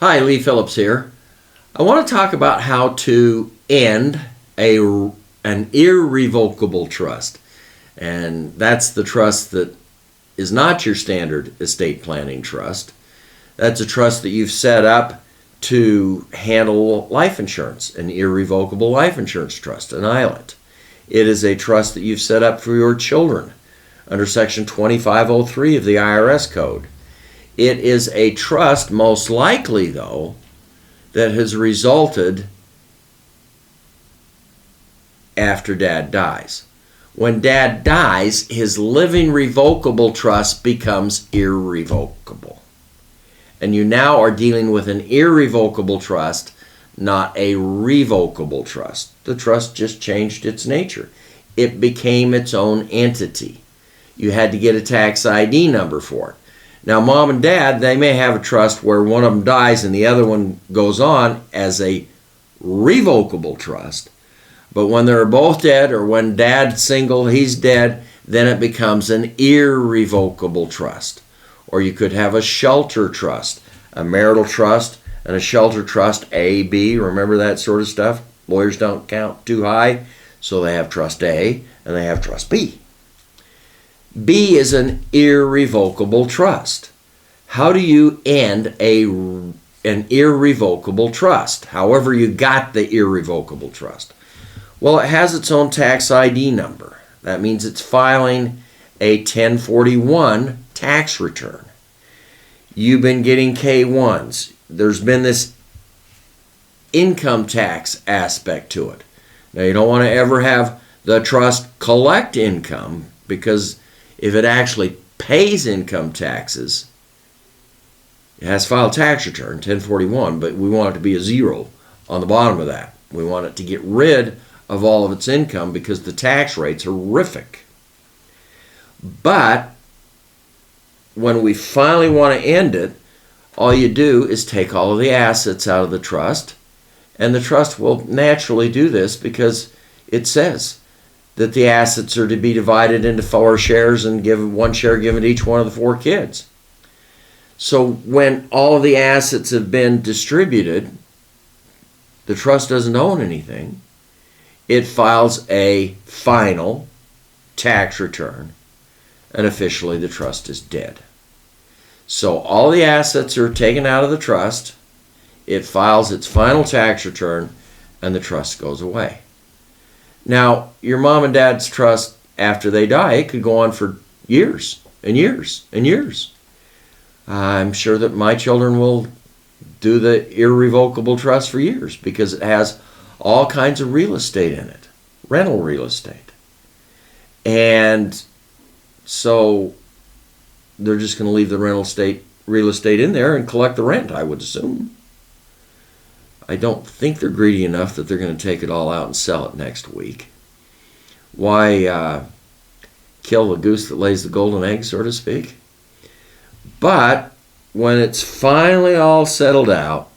Hi, Lee Phillips here. I want to talk about how to end an irrevocable trust. And that's the trust that is not your standard estate planning trust. That's a trust that you've set up to handle life insurance, an irrevocable life insurance trust, an ILIT. It is a trust that you've set up for your children under Section 2503 of the IRS Code. It is a trust, most likely though, that has resulted after Dad dies. When Dad dies, his living revocable trust becomes irrevocable. And you now are dealing with an irrevocable trust, not a revocable trust. The trust just changed its nature. It became its own entity. You had to get a tax ID number for it. Now, Mom and Dad, they may have a trust where one of them dies and the other one goes on as a revocable trust. But when they're both dead, or when Dad's single, he's dead, then it becomes an irrevocable trust. Or you could have a shelter trust, a marital trust and a shelter trust, A, B, remember that sort of stuff? Lawyers don't count too high, so they have trust A and they have trust B. B is an irrevocable trust. How do you end an irrevocable trust? However you got the irrevocable trust. Well, it has its own tax ID number. That means it's filing a 1041 tax return. You've been getting K-1s. There's been this income tax aspect to it. Now, you don't want to ever have the trust collect income, because if it actually pays income taxes, it has to file a tax return, 1041, but we want it to be a zero on the bottom of that. We want it to get rid of all of its income because the tax rate's horrific. But when we finally want to end it, all you do is take all of the assets out of the trust, and the trust will naturally do this because it says that the assets are to be divided into 4 shares and give 1 share given to each one of the 4 kids. So when all of the assets have been distributed, the trust doesn't own anything. It files a final tax return, and officially the trust is dead. So all the assets are taken out of the trust, it files its final tax return, and the trust goes away. Now, your mom and dad's trust, after they die, it could go on for years and years and years. I'm sure that my children will do the irrevocable trust for years because it has all kinds of real estate in it, rental real estate. And so they're just going to leave the real estate in there and collect the rent, I would assume. I don't think they're greedy enough that they're going to take it all out and sell it next week. Why kill the goose that lays the golden egg, so to speak? But when it's finally all settled out,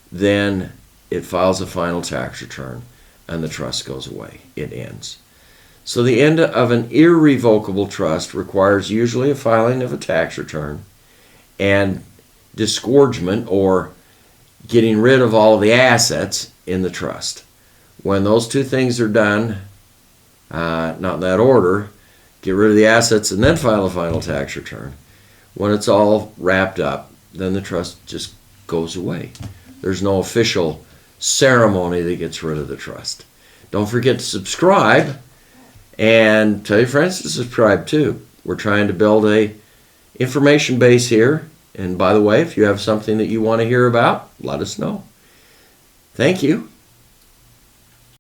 then it files a final tax return and the trust goes away. It ends. So the end of an irrevocable trust requires usually a filing of a tax return and disgorgement, or getting rid of all of the assets in the trust. When those two things are done, not in that order, get rid of the assets and then file a final tax return. When it's all wrapped up, then the trust just goes away. There's no official ceremony that gets rid of the trust. Don't forget to subscribe, and tell your friends to subscribe too. We're trying to build a information base here. And by the way, if you have something that you want to hear about, let us know. Thank you.